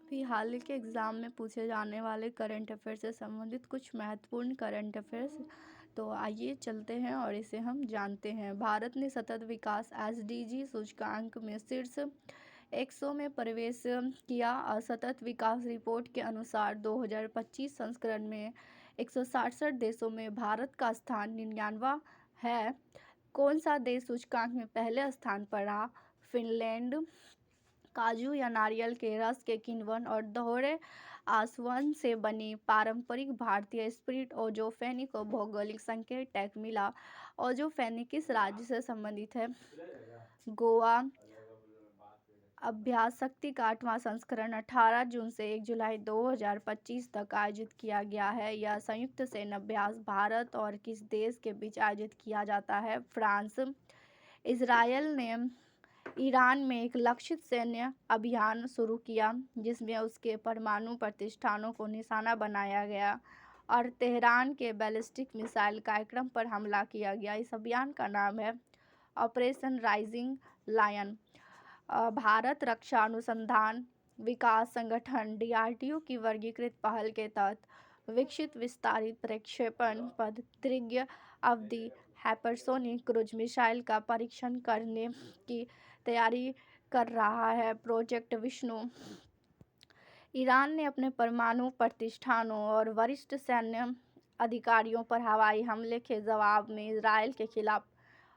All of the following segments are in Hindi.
भी हाल के एग्ज़ाम में पूछे जाने वाले करंट अफेयर से संबंधित कुछ महत्वपूर्ण करंट अफेयर्स। तो आइए चलते हैं और इसे हम जानते हैं। भारत ने सतत विकास एसडीजी सूचकांक में शीर्ष 100 में प्रवेश किया और सतत विकास रिपोर्ट के अनुसार 2025 संस्करण में 167 देशों में भारत का स्थान 99वां है। कौन सा देश सूचकांक में पहले स्थान पर रहा? फिनलैंड। काजू या नारियल के रस के किण्वन और दोहरे आसवन से बनी पारंपरिक भारतीय स्पिरिट ओजोफेनी को भौगोलिक संकेत टैग मिला। ओजोफेनी किस राज्य से संबंधित है? गोवा। अभ्यास शक्ति का 8वां संस्करण 18 जून से 1 जुलाई 2025 तक आयोजित किया गया है। यह संयुक्त सैन्य अभ्यास भारत और किस देश के बीच आयोजित किया जाता है? फ्रांस। इजरायल ने ईरान में एक लक्षित सैन्य अभियान शुरू किया जिसमें उसके परमाणु प्रतिष्ठानों को निशाना बनाया गया और तेहरान के बैलिस्टिक मिसाइल कार्यक्रम पर हमला किया गया। इस अभियान का नाम है ऑपरेशन राइजिंग लायन। भारत रक्षा अनुसंधान विकास संगठन डीआरडीओ की वर्गीकृत पहल के तहत विकसित विस्तारित प्रक्षेपण पद दीर्घ अवधि हाइपरसोनिक क्रूज मिसाइल का परीक्षण करने की तैयारी कर रहा है, प्रोजेक्ट विष्णु। ईरान ने अपने परमाणु प्रतिष्ठानों और वरिष्ठ सैन्य अधिकारियों पर हवाई हमले के जवाब में इजरायल के खिलाफ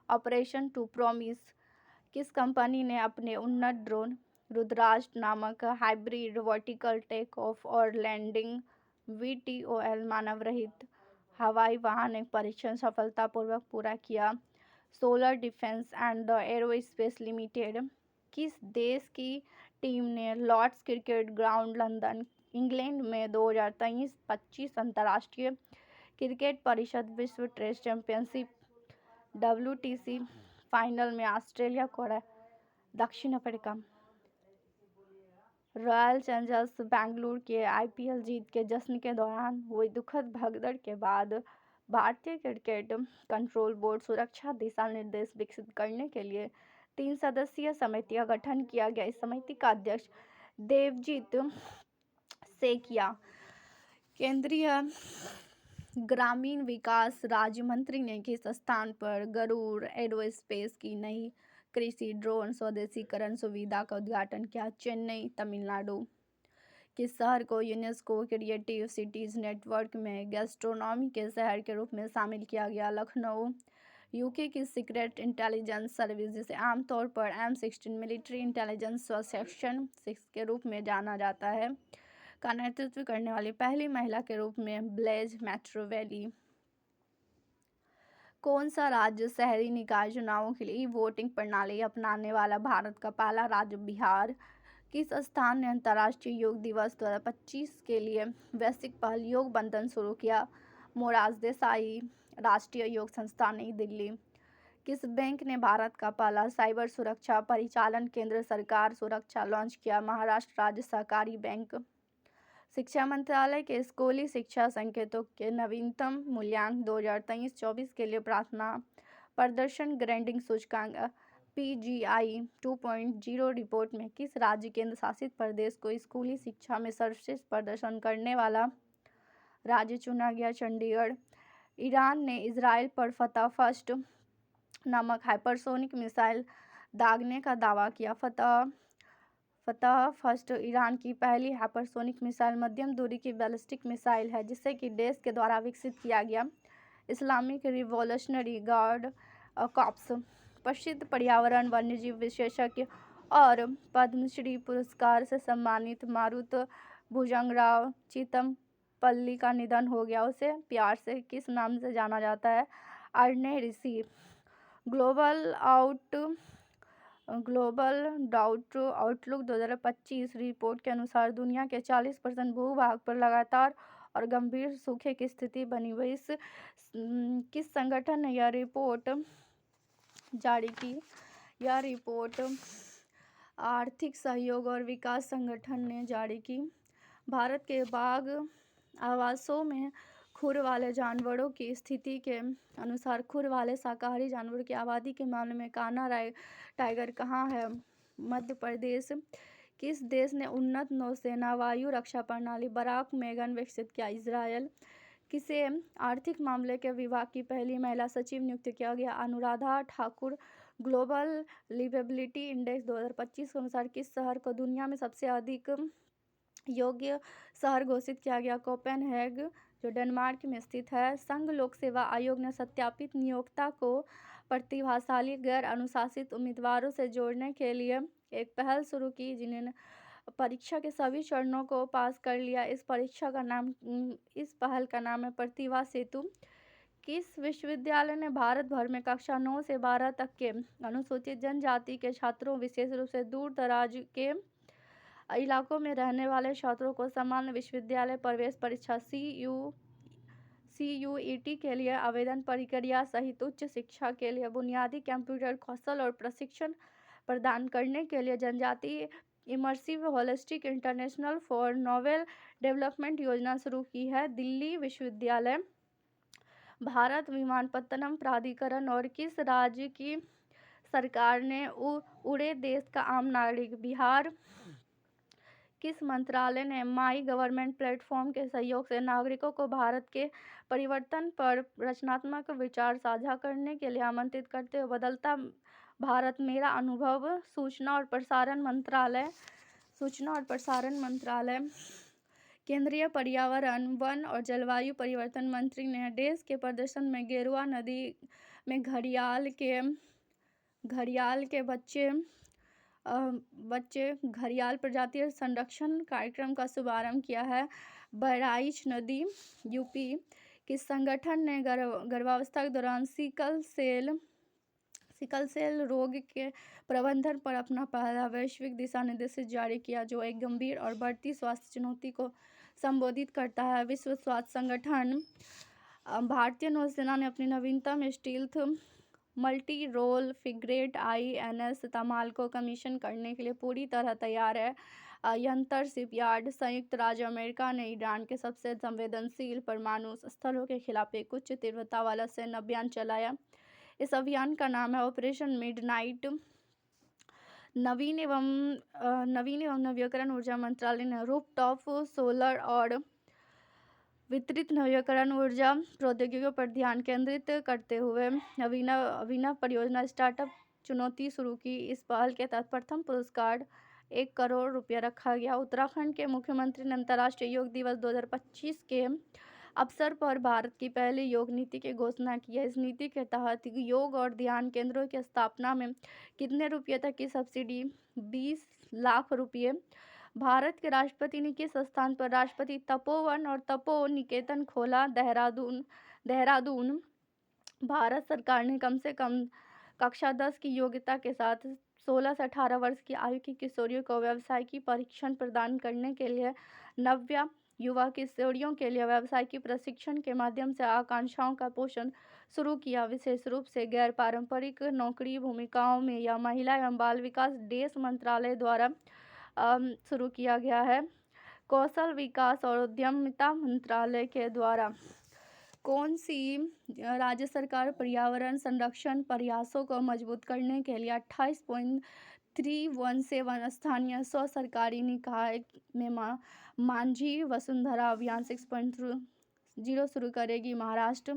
ऑपरेशन टू प्रॉमिस। किस कंपनी ने अपने उन्नत ड्रोन रुद्राज नामक हाइब्रिड वर्टिकल टेक ऑफ और लैंडिंग VTOL मानव रहित हवाई वाहन एक परीक्षण सफलतापूर्वक पूरा किया? Solar defence and the aerospace limited. किस देश की टीम ने Lord's cricket ground London England में 2023-25 अंतर्राष्ट्रीय क्रिकेट परिषद विश्व टेस्ट चैंपियनशिप WTC फाइनल में ऑस्ट्रेलिया को हराया? दक्षिण अफ्रीका। रॉयल चैलेंजर्स बेंगलुरु के IPL जीत के जश्न के दौरान हुई दुखद भगदड़ के बाद भारतीय क्रिकेट कंट्रोल बोर्ड सुरक्षा दिशा निर्देश विकसित करने के लिए 3 सदस्यीय समिति का गठन किया गया। इस समिति का अध्यक्ष देवजीत सेकिया। केंद्रीय ग्रामीण विकास राज्य मंत्री ने किस स्थान पर गरुड़ एरोस्पेस की नई कृषि ड्रोन स्वदेशीकरण सुविधा का उद्घाटन किया? चेन्नई, तमिलनाडु। किस शहर को यूनेस्को क्रिएटिव सिटीज नेटवर्क में गैस्ट्रोनॉमी के शहर के रूप में शामिल किया गया? लखनऊ। यूके की सीक्रेट इंटेलिजेंस सर्विस, जिसे आमतौर पर M16 मिलिट्री इंटेलिजेंस सेक्शन 6 के रूप में जाना जाता है, का नेतृत्व करने वाली पहली महिला के रूप में ब्लेज मैट्रोवेली। कौन सा राज्य शहरी निकाय चुनावों के लिए वोटिंग प्रणाली अपनाने वाला भारत का पहला राज्य? बिहार। किस स्थान ने अंतर्राष्ट्रीय योग दिवस 2025 के लिए वैश्विक पहल योग बंधन शुरू किया? मोरारजी देसाई राष्ट्रीय योग संस्थान, नई दिल्ली। किस बैंक ने भारत का पहला साइबर सुरक्षा परिचालन केंद्र सरकार सुरक्षा लॉन्च किया? महाराष्ट्र राज्य सहकारी बैंक। शिक्षा मंत्रालय के स्कूली शिक्षा संकेतों के नवीनतम मूल्यांकन 2023-24 के लिए प्रार्थना प्रदर्शन ग्रेडिंग सूचकांक PGI 2.0 रिपोर्ट में किस राज्य केंद्र शासित प्रदेश को स्कूली शिक्षा में सर्वश्रेष्ठ प्रदर्शन करने वाला राज्य चुना गया? चंडीगढ़। ईरान ने इजराइल पर फतह फर्स्ट नामक हाइपरसोनिक मिसाइल दागने का दावा किया। फतह फर्स्ट ईरान की पहली हाइपरसोनिक मिसाइल मध्यम दूरी की बैलिस्टिक मिसाइल है जिसे कि देश के द्वारा विकसित किया गया। Islamic revolutionary guard corps. प्रसिद्ध पर्यावरण वन्यजीव विशेषज्ञ और पद्मश्री पुरस्कार से सम्मानित मारुत भुजंगराव चितमपल्ली का निधन हो गया। उसे प्यार से किस नाम से जाना जाता है? अरण्य ऋषि। ग्लोबल डाउट आउटलुक 2025 रिपोर्ट के अनुसार दुनिया के 40% भूभाग पर लगातार और गंभीर सूखे की स्थिति बनी हुई। किस संगठन ने यह रिपोर्ट जारी की? यह रिपोर्ट आर्थिक सहयोग और विकास संगठन ने जारी की। भारत के बाघ आवासों में खुर वाले जानवरों की स्थिति के अनुसार खुर वाले शाकाहारी जानवरों की आबादी के मामले में कान्हा टाइगर कहाँ है? मध्य प्रदेश। किस देश ने उन्नत नौसेना वायु रक्षा प्रणाली बराक मेगन विकसित किया? इजरायल। किसे आर्थिक मामले के विभाग की पहली महिला सचिव नियुक्त किया गया? Anuradha Thakur. Global liveability index 2025 के अनुसार किस शहर को दुनिया में सबसे अधिक योग्य शहर घोषित किया गया? कोपेनहेग, जो डेनमार्क में स्थित है। संघ लोक सेवा आयोग ने सत्यापित नियोक्ता को प्रतिभाशाली गैर अनुशासित उम्मीदवारों से जोड़ने के लिए एक पहल शुरू की, जिन्हें परीक्षा के सभी चरणों को पास कर लिया। इस पहल का नाम है प्रतिभा सेतु। किस विश्वविद्यालय ने भारत भर में कक्षा 9 से 12 तक के अनुसूचित जनजाति के छात्रों, विशेष रूप से दूर दराज के इलाकों में रहने वाले छात्रों को सामान्य विश्वविद्यालय प्रवेश परीक्षा CUET के लिए आवेदन प्रक्रिया सहित उच्च शिक्षा के लिए बुनियादी कंप्यूटर कौशल और प्रशिक्षण प्रदान करने के लिए जनजातीय immersive holistic international for novel development योजना शुरू की है? दिल्ली विश्वविद्यालय। भारत विमानपत्तनम प्राधिकरण और किस राज्य की सरकार ने उड़े देश का आम नागरिक? बिहार। किस मंत्रालय ने माई गवर्नमेंट प्लेटफॉर्म के सहयोग से नागरिकों को भारत के परिवर्तन पर रचनात्मक विचार साझा करने के लिए आमंत्रित करते हुए बदलता भारत मेरा अनुभव? सूचना और प्रसारण मंत्रालय। केंद्रीय पर्यावरण, वन और जलवायु परिवर्तन मंत्री ने देश के प्रदर्शन में गेरुआ नदी में घड़ियाल के बच्चे घड़ियाल प्रजाति संरक्षण कार्यक्रम का शुभारंभ किया है। बहराइच नदी, यूपी। किस संगठन ने गर्भावस्था के दौरान सिकल सेल रोग के प्रबंधन पर अपना पहला वैश्विक दिशा निर्देश जारी किया, जो एक गंभीर और बढ़ती स्वास्थ्य चुनौती को संबोधित करता है? विश्व स्वास्थ्य संगठन। भारतीय नौसेना ने अपनी नवीनतम stealth multi role frigate INS Tamal को कमीशन करने के लिए पूरी तरह तैयार है। यंतर शिपयार्ड। संयुक्त राज्य अमेरिका ने ईरान के सबसे संवेदनशील परमाणु स्थलों के खिलाफ एक उच्च तीव्रता वाला सैन्य अभियान चलाया। इस अभियान का नाम है ऑपरेशन मिडनाइट। नवीन एवं नवीकरण ऊर्जा मंत्रालय ने रूफटॉप सोलर और वितरित नवीकरण ऊर्जा प्रौद्योगिकियों पर ध्यान केंद्रित करते हुए अभिनव परियोजना स्टार्टअप चुनौती शुरू की। इस पहल के तहत प्रथम पुरस्कार 1 करोड़ रुपया रखा गया। उत्तराखंड के मुख्यमंत्री ने अंतर्राष्ट्रीय योग दिवस 2025 के अवसर पर भारत की पहली योग नीति की घोषणा की है। इस नीति के तहत योग और ध्यान केंद्रों की स्थापना में कितने रुपये तक की सब्सिडी? 20 लाख रुपये। भारत के राष्ट्रपति ने किस स्थान पर राष्ट्रपति तपोवन और तपो निकेतन खोला? देहरादून। भारत सरकार ने कम से कम कक्षा 10 की योग्यता के साथ 16 से 18 वर्ष की आयु की किशोरियों को व्यावसायिकी प्रशिक्षण प्रदान करने के लिए नव्या युवा किशोरियों के लिए व्यावसायिकी प्रशिक्षण के माध्यम से आकांक्षाओं का पोषण शुरू किया। विशेष रूप से गैर पारंपरिक नौकरी भूमिकाओं में यह महिला एवं बाल विकास देश मंत्रालय द्वारा शुरू किया गया है। कौशल विकास और उद्यमिता मंत्रालय के द्वारा कौन सी राज्य सरकार पर्यावरण संरक्षण प्रयासों को मजबूत करने के लिए 28.317 स्थानीय स्व सरकारी निकाय में मांझी वसुंधरा अभियान 6.0 शुरू करेगी? महाराष्ट्र।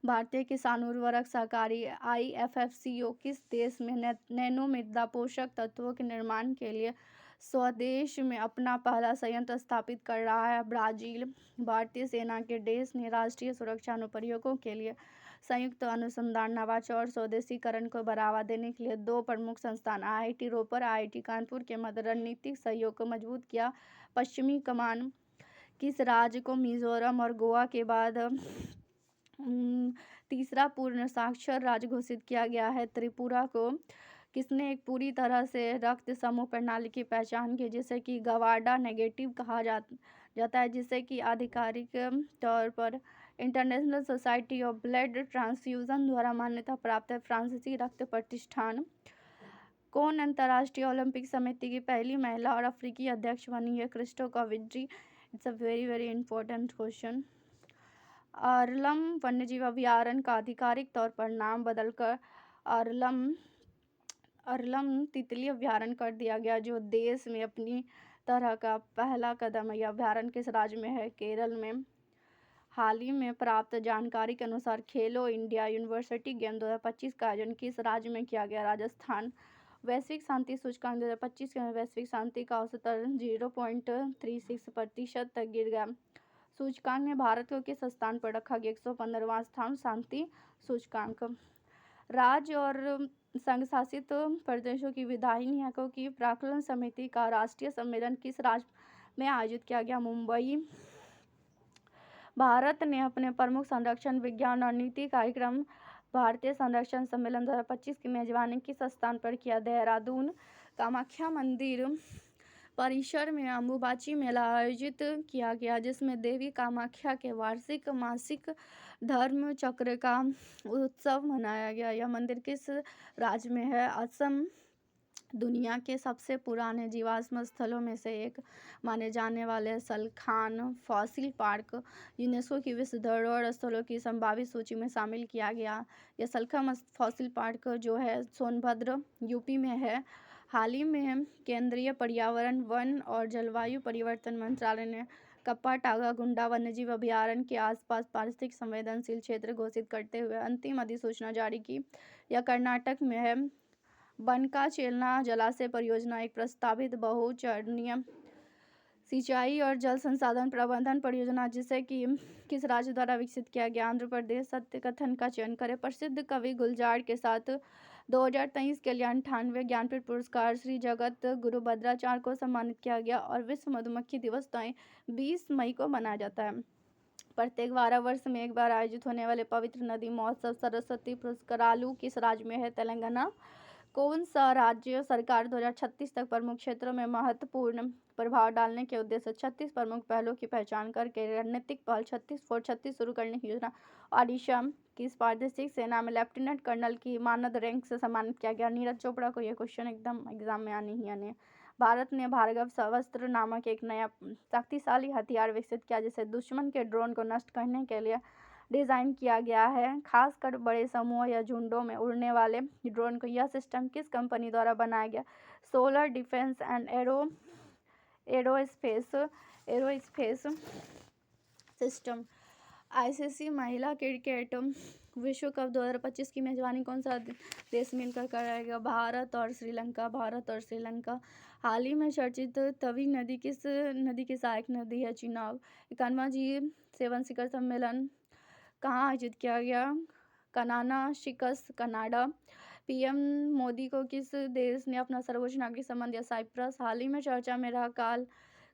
भारतीय किसान उर्वरक सहकारी IFFCO किस देश में नैनो मृदा पोषक तत्वों के निर्माण के लिए स्वदेश में अपना पहला संयंत्र स्थापित कर रहा है? ब्राजील। भारतीय सेना के देश ने राष्ट्रीय सुरक्षा अनुप्रयोगों के लिए संयुक्त अनुसंधान, नवाचार और स्वदेशीकरण को बढ़ावा देने के लिए 2 प्रमुख संस्थान IIT रोपर, IIT कानपुर के मध्य रणनीतिक सहयोग को मजबूत किया। पश्चिमी कमान। किस राज्य को मिजोरम और गोवा के बाद तीसरा पूर्ण साक्षर राज्य घोषित किया गया है? त्रिपुरा को। किसने एक पूरी तरह से रक्त समूह प्रणाली की पहचान की, जिसे कि गवाडा नेगेटिव कहा जाता है, जिसे कि आधिकारिक तौर पर international society of blood transfusion द्वारा मान्यता प्राप्त है? फ्रांसीसी रक्त प्रतिष्ठान। कौन अंतर्राष्ट्रीय ओलंपिक समिति की पहली महिला और अफ्रीकी अध्यक्ष बनी है? Kirsty Coventry. It's a very important question. Aralam वन्यजीव अभयारण्य का आधिकारिक तौर पर नाम बदलकर अरलम अरलम तितली अभयारण्य कर दिया गया, जो देश में अपनी तरह का पहला कदम है। यह अभयारण्य किस राज्य में है? केरल में। हाल ही में प्राप्त जानकारी के अनुसार खेलो इंडिया यूनिवर्सिटी गेम 2025 का आयोजन किस राज्य में किया गया? राजस्थान। वैश्विक शांति सूचकांक 2025 के वैश्विक शांति का औसतन 0.36% तक गिर गया। सूचकांक ने भारत को किस स्थान पर रखा गया? 115वां स्थान शांति सूचकांक। राज्य और संघ शासित प्रदेशों की विधायिकाओं की प्राक्कलन समिति का राष्ट्रीय सम्मेलन किस राज्य में आयोजित किया गया? मुंबई। भारत ने अपने प्रमुख संरक्षण विज्ञान और नीति कार्यक्रम भारतीय संरक्षण सम्मेलन 2025 की मेजबानी किस स्थान पर किया? देहरादून। कामाख्या मंदिर परिसर में अम्बुबाची मेला आयोजित किया गया, जिसमें देवी कामाख्या के वार्षिक मासिक धर्म चक्र का उत्सव मनाया गया। यह मंदिर किस राज्य में है? असम। दुनिया के सबसे पुराने जीवाश्म स्थलों में से एक माने जाने वाले सलखान फॉसिल पार्क यूनेस्को की विश्व धरोहर स्थलों की संभावित सूची में शामिल किया गया। यह सलखान फॉसिल पार्क जो है सोनभद्र यूपी में है। हाल ही में केंद्रीय पर्यावरण, वन और जलवायु परिवर्तन मंत्रालय ने कप्पा टागा गुंडा वन्यजीव अभयारण्य के आसपास पारिस्थितिक संवेदनशील क्षेत्र घोषित करते हुए अंतिम अधिसूचना जारी की। यह कर्नाटक में है। बनका चेलना जलाशय परियोजना एक प्रस्तावित बहुचरणीय सिंचाई और जल संसाधन प्रबंधन परियोजना जिसे कि किस राज्य द्वारा विकसित किया गया? आंध्र प्रदेश। सत्य कथन का चयन करें। प्रसिद्ध कवि गुलजार के साथ 2023 के लिए 98वें ज्ञानपीठ पुरस्कार श्री जगत गुरु भद्राचार्य को सम्मानित किया गया और विश्व मधुमक्खी दिवस 20 मई को मनाया जाता है। प्रत्येक 12 वर्ष में एक बार आयोजित होने वाले पवित्र नदी महोत्सव सरस्वती पुष्करालु किस राज्य में है? तेलंगाना। कौन सा राज्य सरकार 2036 तक प्रमुख क्षेत्रों में महत्वपूर्ण प्रभाव डालने के उद्देश्य 36 प्रमुख पहलों की पहचान करके रणनीतिक पहल 36 फॉर 36 शुरू करने की योजना? ओडिशा। किस प्रादेशिक सेना में लेफ्टिनेंट कर्नल की मानद रैंक से सम्मानित किया गया? नीरज चोपड़ा को। यह क्वेश्चन एकदम एग्जाम में आने ही आने। भारत ने भार्गव शस्त्र नामक एक नया शक्तिशाली हथियार विकसित किया, जिसे दुश्मन के ड्रोन को नष्ट करने के लिए डिज़ाइन किया गया है, खासकर बड़े समूह या झुंडों में उड़ने वाले ड्रोन को। यह सिस्टम किस कंपनी द्वारा बनाया गया? Solar defence and aerospace system. ICC महिला क्रिकेट विश्व कप 2025 की मेजबानी कौन सा देश मिलकर कराएगा? भारत और श्रीलंका। भारत और श्रीलंका। हाल ही में चर्चित तवी नदी किस नदी की सहायक नदी है? चिनाब। 51वां G7 शिखर सम्मेलन कहाँ आयोजित किया गया? कनाना शिकस, कनाडा। पीएम मोदी को किस देश ने अपना सर्वोच्च नागरिक सम्मान दिया? साइप्रस। हाल ही में चर्चा में रहा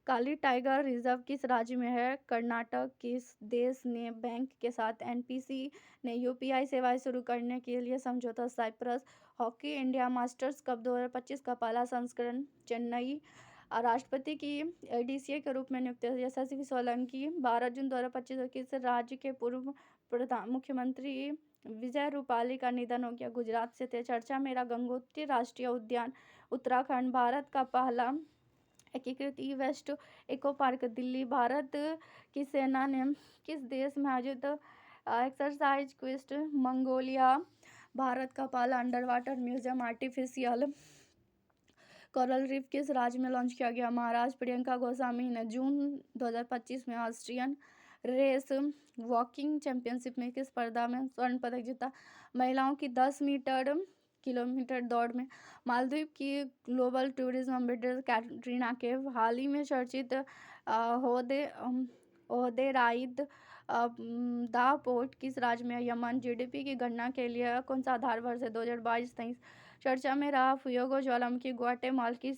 काली टाइगर रिजर्व किस राज्य में है? कर्नाटक। किस देश ने बैंक के साथ एनपीसी ने यूपीआई सेवाएं शुरू करने के लिए समझौता? Cyprus. Hockey India masters cup 2025 का पहला संस्करण चेन्नई। राष्ट्रपति की एडीसी के रूप में नियुक्त यशस्वी सोलंकी 12 जून 2025 को किस राज्य के पूर्व मुख्यमंत्री विजय रूपाली का निधन हो गया? गुजरात से थे। चर्चा में रहा गंगोत्री राष्ट्रीय उद्यान उत्तराखंड। भारत का पहला एकीकृत E waste eco park Delhi. Bharat की सेना ने किस देश में आयोजित एक्सरसाइज क्वेस्ट? मंगोलिया। भारत का पहला under water museum artificial coral reef किस राज्य में लॉन्च किया गया? महाराष्ट्र। प्रियंका गोस्वामी ने जून 2025 में ऑस्ट्रियन रेस वॉकिंग चैंपियनशिप में किस स्पर्धा में स्वर्ण पदक जीता? महिलाओं की 10 किलोमीटर दौड़ में। मालदीव की global tourism ambassador Katrina Kaif. हाल ही में चर्चित ओहदेराइद दा पोर्ट किस राज्य में है? यमन। जीडीपी की गणना के लिए कौन सा आधार वर्ष है? 2022-23। चर्चा में रहा फुयोगो ज्वालामुखी ग्वाटेमाला। किस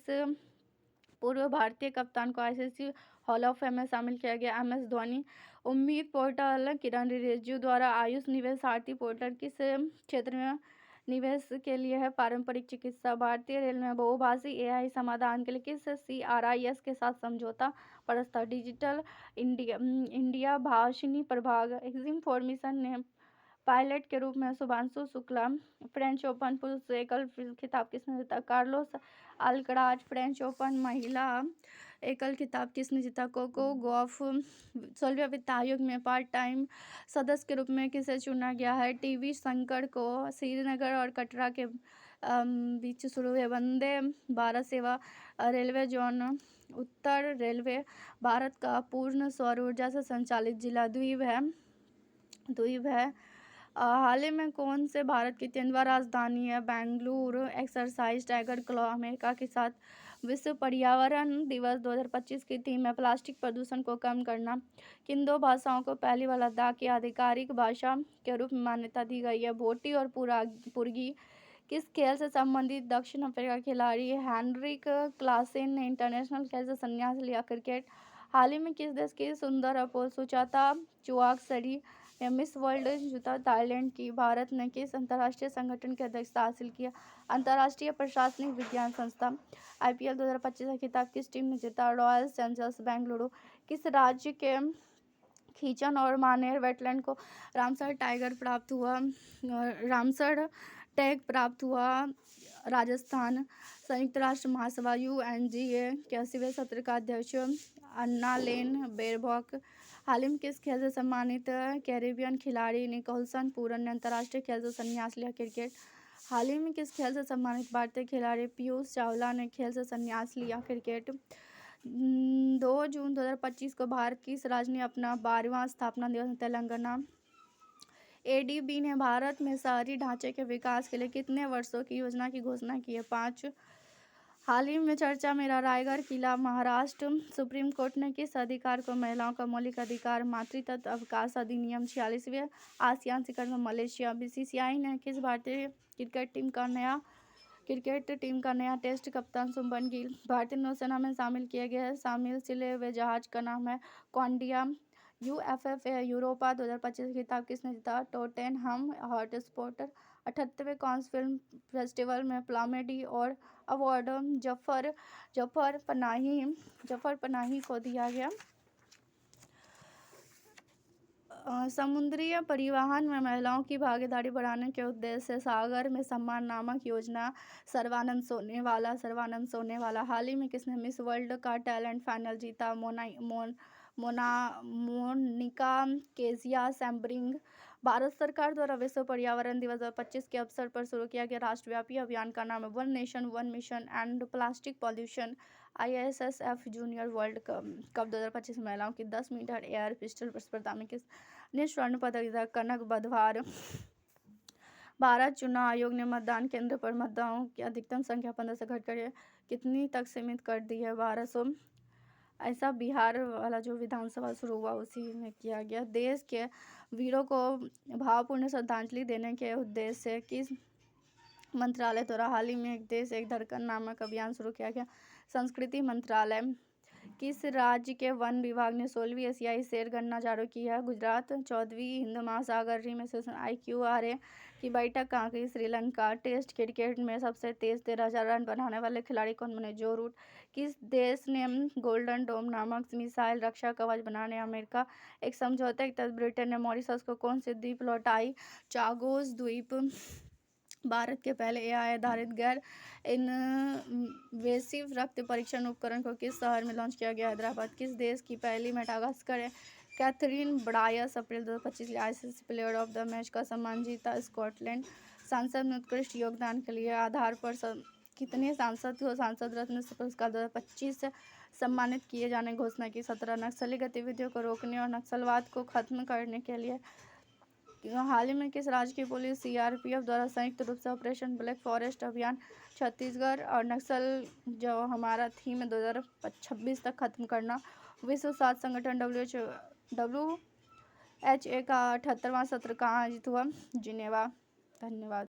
पूर्व भारतीय कप्तान को आईसीसी हॉल ऑफ फेम में शामिल किया गया? एमएस धोनी। उम्मीद पोर्टल किरण रिजिजू द्वारा आयुष निवेश भारती पोर्टल किस क्षेत्र में निवेश के लिए है? पारंपरिक चिकित्सा। भारतीय रेल में बहुभाषी एआई समाधान के लिए किस सीआरआईएस के साथ समझौता प्रस्ताव? डिजिटल इंडिया भाषणी प्रभाग। एग्जिम फॉर्मेशन ने पायलट के रूप में शुभांशु शुक्ला। फ्रेंच ओपन पुरुष एकल खिताब किसने जीता? Carlos Alcaraz. फ्रेंच ओपन महिला एकल खिताब किसने जीता? Coco Gauff. 16वें वित्त आयोग में पार्ट टाइम सदस्य के रूप में किसे चुना गया है? टीवी शंकर को। श्रीनगर और कटरा के बीच शुरू हुए। वंदे भारत सेवा रेलवे जोन उत्तर रेलवे भारत का पूर्ण सौर ऊर्जा से संचालित जिला द्वीप है। हाल ही में कौन से भारत की 3वीं राजधानी है? Bengaluru. Exercise tiger claw America के साथ विश्व पर्यावरण दिवस 2025 की थीम है प्लास्टिक प्रदूषण को कम करना। किन 2 भाषाओं को पहली बार लद्दाख की आधिकारिक भाषा के रूप में मान्यता दी गई है? भोटी और पुर्गी। किस खेल से संबंधित दक्षिण अफ्रीका खिलाड़ी हेनरिक क्लासेन ने इंटरनेशनल खेल से संन्यास लिया? क्रिकेट। हाल ही में किस देश की सुंदर अपोल सुचाता चुआकसरी ने मिस वर्ल्ड जीता? थाईलैंड की। भारत ने किस अंतर्राष्ट्रीय संगठन की अध्यक्षता हासिल किया? अंतर्राष्ट्रीय प्रशासनिक विज्ञान संस्था। IPL 2025 का खिताब किस टीम ने जीता? Royal Challengers Bengaluru. किस राज्य के खींचन और मानेर वेटलैंड को रामसर टैग प्राप्त हुआ? राजस्थान। संयुक्त राष्ट्र महासभा UNGA के 80वें सत्र का अध्यक्ष अन्नालेन बेरबॉक। हाल ही में किस खेल से सम्मानित कैरेबियन खिलाड़ी निकोलसन पूरन ने अंतर्राष्ट्रीय खेल से संन्यास लिया? क्रिकेट। हाल ही में किस खेल से सम्मानित भारतीय खिलाड़ी पीयूष चावला ने खेल से संन्यास लिया? क्रिकेट। 2 जून 2025 को भारत की इस राज्य ने अपना 12वां स्थापना दिवस तेलंगाना। ADB ने भारत में शहरी ढांचे के विकास के लिए कितने वर्षों की योजना की घोषणा की है? 5। हाल ही में चर्चा में रहा रायगढ़ किला महाराष्ट्र। सुप्रीम कोर्ट ने किस अधिकार को महिलाओं का मौलिक अधिकार मातृत्व अवकाश अधिनियम 46वें आसियान शिखर में मलेशिया। BCCI ने किस भारतीय क्रिकेट टीम का नया टेस्ट कप्तान शुभमन गिल। भारतीय नौसेना में शामिल किए गए सिले हुए जहाज का नाम है कॉन्डिया। UFFA यूरोपा 2025 खिताब किसने जीता? Tottenham Hotspur. 78वें कांस फिल्म फेस्टिवल में प्लामेडी और अवार्ड जफर पनाही को दिया गया। समुद्री परिवहन में महिलाओं की भागीदारी बढ़ाने के उद्देश्य से सागर में सम्मान नामक योजना। सर्बानंद सोनेवाला। हाल ही में किसने मिस वर्ल्ड का टैलेंट फाइनल जीता? मोनिका केजिया सैम्बरिंग। भारत सरकार द्वारा विश्व पर्यावरण दिवस 2025 के अवसर पर शुरू किया गया राष्ट्रव्यापी अभियान का नाम है one nation one mission and plastic pollution. ISSF junior world cup 2025 महिलाओं की 10 मीटर एयर पिस्टल स्पर्धा में किसने स्वर्ण पदक जीता? कनक बधवार। भारत चुनाव आयोग ने मतदान केंद्र पर मतदाताओं की अधिकतम संख्या 15 से घटकर कितनी तक सीमित कर दी है? 1200। ऐसा बिहार वाला जो विधानसभा शुरू हुआ उसी में किया गया। देश के वीरों को भावपूर्ण श्रद्धांजलि देने के उद्देश्य से किस मंत्रालय द्वारा हाल ही में एक देश एक धड़कन नामक अभियान शुरू किया गया? संस्कृति मंत्रालय। किस राज्य के वन विभाग ने 16वीं एशियाई शेर गणना जारी की है? गुजरात। 14वीं हिंद महासागर रिम एसोसिएशन IQRA की बैठक कहाँ की? श्रीलंका। टेस्ट क्रिकेट में सबसे तेज 13,000 रन बनाने वाले खिलाड़ी कौन बने? जो रूट। किस देश ने गोल्डन डोम नामक मिसाइल रक्षा कवच बनाने? अमेरिका। एक समझौते के तहत ब्रिटेन ने मॉरिशस को कौन सी द्वीप लौटाई? चागोस द्वीप। भारत के पहले AI आधारित गैर इनवेसिव रक्त परीक्षण उपकरण को किस शहर में लॉन्च किया गया? हैदराबाद। किस देश की पहली Madagascar Catherine Bryce April 2025 ICC player of the match का सम्मान जीता? स्कॉटलैंड। सांसद में उत्कृष्ट योगदान के लिए आधार पर कितने सांसद को सांसद रत्न पुरस्कार 2025 से सम्मानित किए जाने की घोषणा की? 17। नक्सली गतिविधियों को रोकने और नक्सलवाद को खत्म करने के लिए हाल ही में किस राज्य की पुलिस CRPF द्वारा संयुक्त रूप से ऑपरेशन ब्लैक फॉरेस्ट अभियान छत्तीसगढ़ और नक्सल जो हमारा थीम है 2026 तक खत्म करना। विश्व स्वास्थ्य संगठन WHA का 78वां सत्र कहाँ आयोजित हुआ? जिनेवा। धन्यवाद।